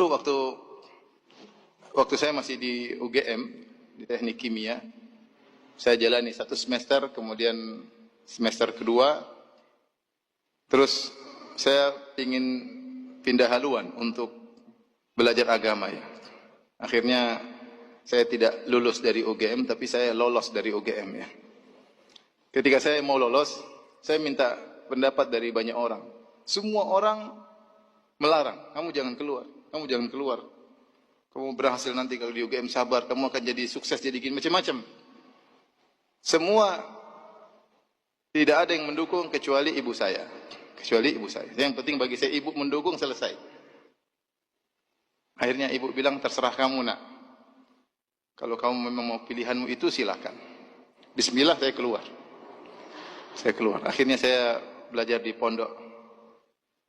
waktu waktu saya masih di UGM, di Teknik Kimia, saya jalani 1 semester, kemudian semester kedua, terus saya ingin pindah haluan untuk belajar agama ya. Akhirnya saya tidak lulus dari UGM, tapi saya lolos dari UGM ya. Ketika saya mau lolos, saya minta pendapat dari banyak orang. Semua orang melarang, kamu jangan keluar, kamu jangan keluar. Kamu berhasil nanti kalau di UGM, sabar, kamu akan jadi sukses, jadi gini, macam-macam. Semua tidak ada yang mendukung kecuali ibu saya. Kecuali ibu saya. Yang penting bagi saya ibu mendukung, selesai. Akhirnya ibu bilang, terserah kamu nak. Kalau kamu memang mau pilihanmu itu silakan. Bismillah, saya keluar. Saya keluar. Akhirnya saya belajar di pondok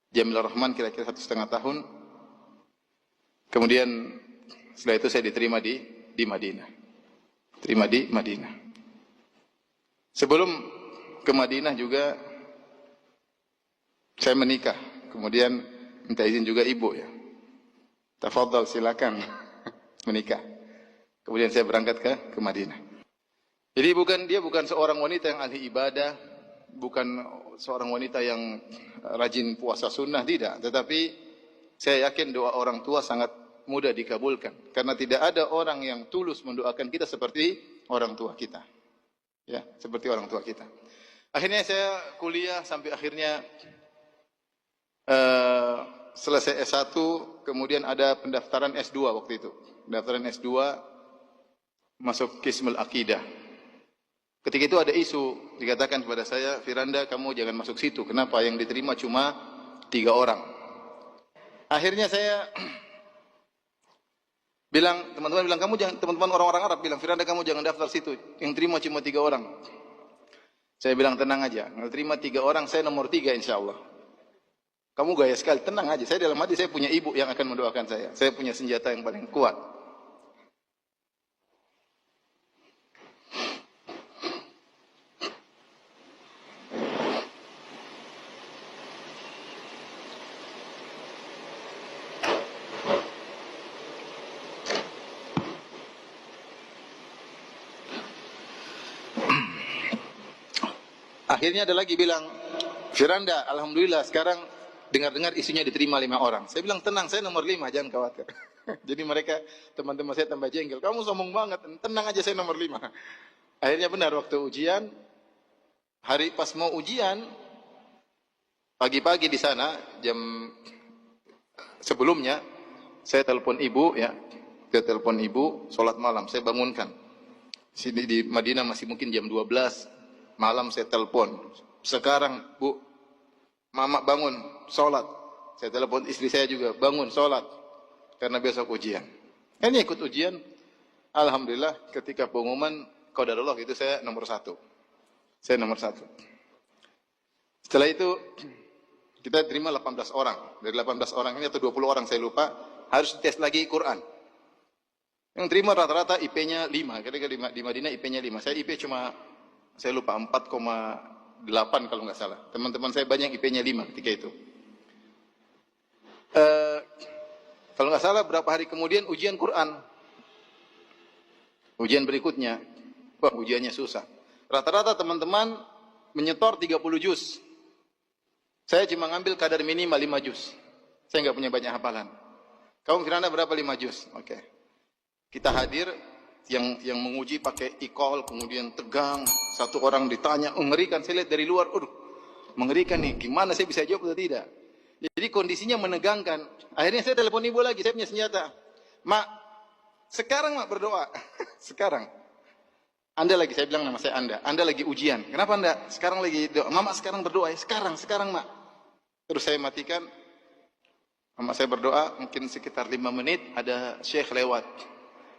Jamilur Rahman kira-kira 1,5 tahun. Kemudian setelah itu saya diterima di Madinah. Terima di Madinah. Sebelum ke Madinah juga saya menikah. Kemudian minta izin juga ibu ya. Tafadhal, silakan menikah. Kemudian saya berangkat ke Madinah. Jadi dia bukan seorang wanita yang ahli ibadah, bukan seorang wanita yang rajin puasa sunnah, tidak. Tetapi saya yakin doa orang tua sangat mudah dikabulkan. Karena tidak ada orang yang tulus mendoakan kita seperti orang tua kita. Ya, seperti orang tua kita. Akhirnya saya kuliah sampai akhirnya selesai S1, kemudian ada pendaftaran S2 waktu itu. Pendaftaran S2 masuk Qismul Aqidah. Ketika itu ada isu, dikatakan kepada saya, Firanda, kamu jangan masuk situ. Kenapa? Yang diterima cuma 3 orang. Akhirnya saya bilang, teman-teman bilang, teman-teman orang-orang Arab bilang, Firanda, kamu jangan daftar situ. Yang terima cuma 3 orang. Saya bilang, tenang aja. Kalau terima 3 orang, saya nomor 3 insya Allah. Kamu gaya sekali, tenang aja. Saya dalam hati, saya punya ibu yang akan mendoakan saya. Saya punya senjata yang paling kuat. Akhirnya ada lagi bilang, Firanda, alhamdulillah sekarang dengar-dengar isunya diterima 5 orang. Saya bilang, tenang, saya nomor 5, jangan khawatir. Jadi mereka, teman-teman saya tambah jengkel. Kamu sombong banget, tenang aja, saya nomor 5. Akhirnya benar, waktu ujian, hari pas mau ujian, pagi-pagi di sana, jam sebelumnya, saya telepon ibu, ya. Saya telepon ibu, sholat malam, saya bangunkan. Sini di Madinah masih mungkin jam 12 malam, saya telepon. Sekarang, Bu, Mama bangun, sholat. Saya telepon istri saya juga, bangun, sholat. Karena besok ujian. Ini ikut ujian. Alhamdulillah, ketika pengumuman, qadarullah itu saya nomor 1. Saya nomor 1. Setelah itu, kita terima 18 orang. Dari 18 orang ini, atau 20 orang, saya lupa, harus tes lagi Quran. Yang terima rata-rata IP-nya 5. Kira-kira di Madinah IP-nya 5. Saya IP cuma, saya lupa, 4,8 kalau nggak salah. Teman-teman saya banyak IP-nya 5 ketika itu. Kalau nggak salah berapa hari kemudian ujian Quran. Ujian berikutnya, wah ujiannya susah. Rata-rata teman-teman menyetor 30 juz. Saya cuma ngambil kadar minimal 5 juz. Saya nggak punya banyak hafalan. Kamu Firanda berapa 5 juz? Oke. Kita hadir, yang menguji pakai e-call, kemudian tegang, satu orang ditanya, mengerikan, saya lihat dari luar, mengerikan nih, gimana saya bisa jawab atau tidak? Jadi kondisinya menegangkan. Akhirnya saya telepon ibu lagi, saya punya senjata. Mak, sekarang mak berdoa. Sekarang. Anda lagi, saya bilang nama saya Anda lagi ujian. Kenapa Anda? Sekarang lagi doa. Mama sekarang berdoa ya, sekarang mak. Terus saya matikan. Mama saya berdoa, mungkin sekitar 5 menit, ada syekh lewat.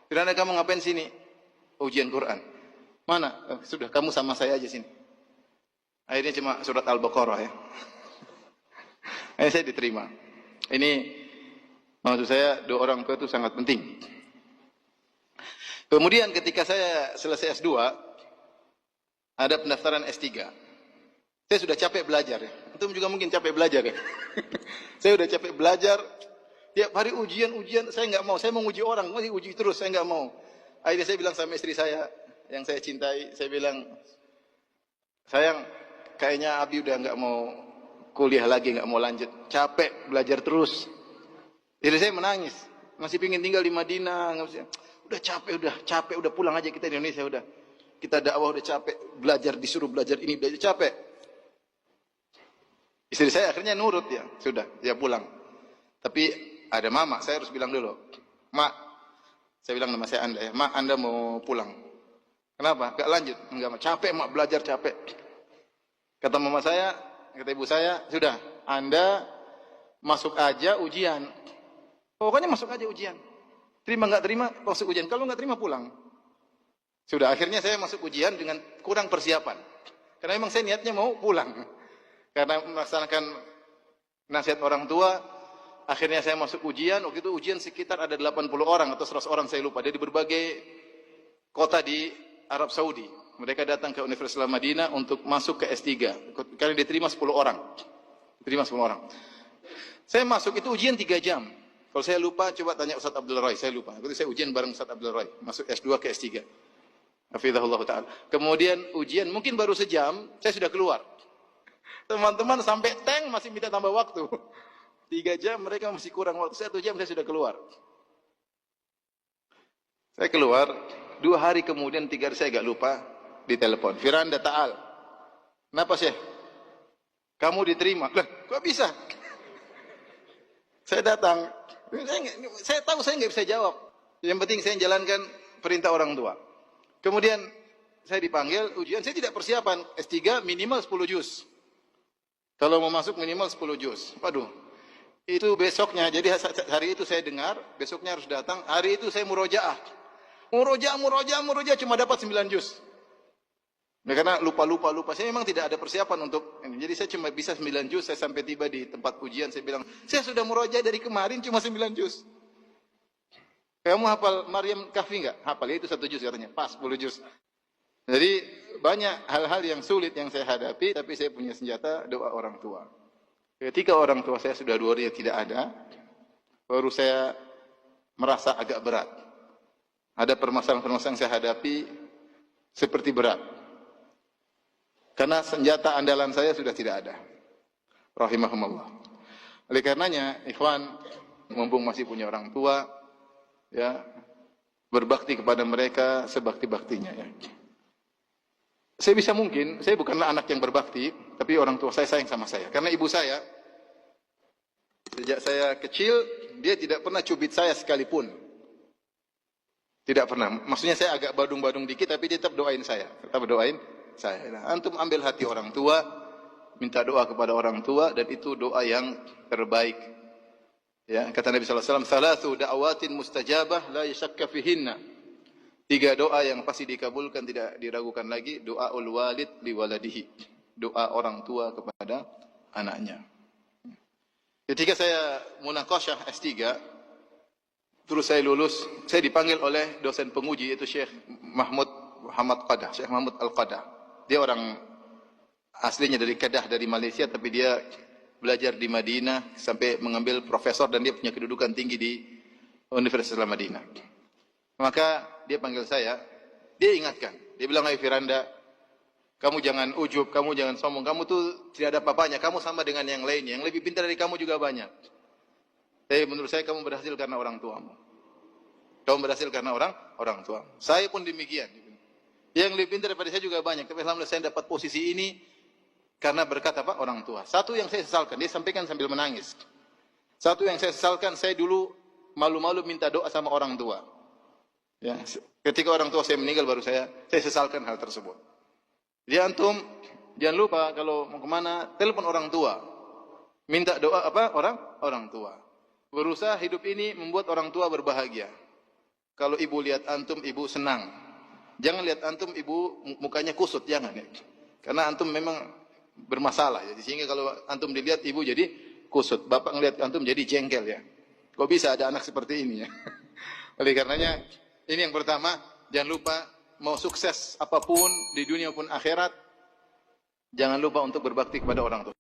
Firanda, kamu ngapain sini? Ujian Quran. Mana? Sudah, kamu sama saya aja sini. Akhirnya cuma surat Al-Baqarah ya. Akhirnya saya diterima. Ini, maksud saya, doa orang tua itu sangat penting. Kemudian ketika saya selesai S2, ada pendaftaran S3. Saya sudah capek belajar ya. Antum juga mungkin capek belajar ya. Saya sudah capek belajar, Tiap hari ujian, saya nggak mau. Saya mau uji orang, masih uji terus, saya nggak mau. Akhirnya saya bilang sama istri saya, yang saya cintai, saya bilang, sayang, kayaknya Abi udah nggak mau kuliah lagi, nggak mau lanjut. Capek belajar terus. Jadi saya menangis. Masih pingin tinggal di Madinah. Udah capek, udah pulang aja kita di Indonesia udah. Kita dakwah udah capek, belajar disuruh belajar ini, belajar capek. Istri saya akhirnya nurut ya, sudah, dia pulang. Tapi ada mama, saya harus bilang dulu, Mak, saya bilang nama saya Anda ya, Mak, Anda mau pulang. Kenapa? Gak lanjut, enggak, capek Mak, belajar capek. Kata mama saya, kata ibu saya, sudah, Anda masuk aja ujian. Pokoknya masuk aja ujian. Terima nggak terima, masuk ujian. Kalau nggak terima pulang. Sudah, akhirnya saya masuk ujian dengan kurang persiapan. Karena memang saya niatnya mau pulang. Karena melaksanakan nasihat orang tua, akhirnya saya masuk ujian. Waktu itu ujian sekitar ada 80 orang atau 100 orang, saya lupa. Dari berbagai kota di Arab Saudi. Mereka datang ke Universitas Madinah untuk masuk ke S3. Karena diterima 10 orang. Diterima 10 orang. Saya masuk itu ujian 3 jam. Kalau saya lupa, coba tanya Ustaz Abdul Roy. Saya lupa. Waktu itu saya ujian bareng Ustaz Abdul Roy. Masuk S2 ke S3. Hafizahullah ta'ala. Kemudian ujian mungkin baru sejam, saya sudah keluar. Teman-teman sampai tank masih minta tambah waktu. 3 jam mereka masih kurang waktu. 1 jam saya sudah keluar. Saya keluar, 2 hari kemudian, 3 hari saya agak lupa, ditelepon. Firanda Ta'al. Kenapa Syekh? Kamu diterima. Lah, kok bisa? Saya datang. Saya tahu saya nggak bisa jawab. Yang penting saya jalankan perintah orang tua. Kemudian saya dipanggil ujian, saya tidak persiapan. S3 minimal 10 juz. Kalau mau masuk minimal 10 juz. Waduh. Itu besoknya, jadi hari itu saya dengar, besoknya harus datang. Hari itu saya murojaah. Murojaah cuma dapat 9 juz. Nah, karena lupa. Saya memang tidak ada persiapan untuk ini. Jadi saya cuma bisa 9 juz. Saya sampai tiba di tempat ujian, saya bilang, saya sudah murojaah dari kemarin cuma 9 juz. Kamu hafal Maryam Kahfi enggak? Hafal, itu 1 juz katanya. Pas 10 juz. Jadi banyak hal-hal yang sulit yang saya hadapi, tapi saya punya senjata doa orang tua. Ketika orang tua saya sudah 2 hari tidak ada, baru saya merasa agak berat. Ada permasalahan-permasalahan yang saya hadapi seperti berat. Karena senjata andalan saya sudah tidak ada. Rahimahumullah. Oleh karenanya, ikhwan, mumpung masih punya orang tua, ya, berbakti kepada mereka sebakti-baktinya ya. Saya bisa mungkin, saya bukanlah anak yang berbakti, tapi orang tua saya sayang sama saya. Karena ibu saya, sejak saya kecil, dia tidak pernah cubit saya sekalipun. Tidak pernah. Maksudnya saya agak badung-badung dikit, tapi dia tetap doain saya. Tetap doain saya. Nah, antum ambil hati orang tua, minta doa kepada orang tua, dan itu doa yang terbaik. Ya, kata Nabi SAW, "Thalathu da'awatin mustajabah la yashakka fihinna." 3 doa yang pasti dikabulkan, tidak diragukan lagi. Doaul walid li waladihi. Doa orang tua kepada anaknya. Ketika saya munaqasyah S3, terus saya lulus, saya dipanggil oleh dosen penguji, yaitu Syekh Muhammad Qadah, Syekh Muhammad Al-Qadah. Dia orang aslinya dari Kedah, dari Malaysia, tapi dia belajar di Madinah sampai mengambil profesor dan dia punya kedudukan tinggi di Universitas Madinah. Maka dia panggil saya, dia ingatkan, dia bilang, "Hai Firanda, kamu jangan ujub, kamu jangan sombong, kamu tuh tidak ada apa-apanya, kamu sama dengan yang lainnya, yang lebih pintar dari kamu juga banyak. Tapi menurut saya kamu berhasil karena orang tuamu. Kamu berhasil karena orang tua. Saya pun demikian. Yang lebih pintar daripada saya juga banyak, tapi alhamdulillah saya dapat posisi ini karena berkat apa? Orang tua. Satu yang saya sesalkan, dia sampaikan sambil menangis. Satu yang saya sesalkan, saya dulu malu-malu minta doa sama orang tua. Ya, ketika orang tua saya meninggal baru saya sesalkan hal tersebut. Jadi antum jangan lupa kalau mau kemana, telepon orang tua. Minta doa apa? Orang tua. Berusaha hidup ini membuat orang tua berbahagia. Kalau ibu lihat antum, ibu senang. Jangan lihat antum, ibu mukanya kusut, jangan ya. Karena antum memang bermasalah ya. Sehingga kalau antum dilihat ibu jadi kusut, bapak ngelihat antum jadi jengkel ya. Kok bisa ada anak seperti ini ya? Oleh karenanya, ini yang pertama, jangan lupa mau sukses apapun di dunia maupun akhirat, jangan lupa untuk berbakti kepada orang tua.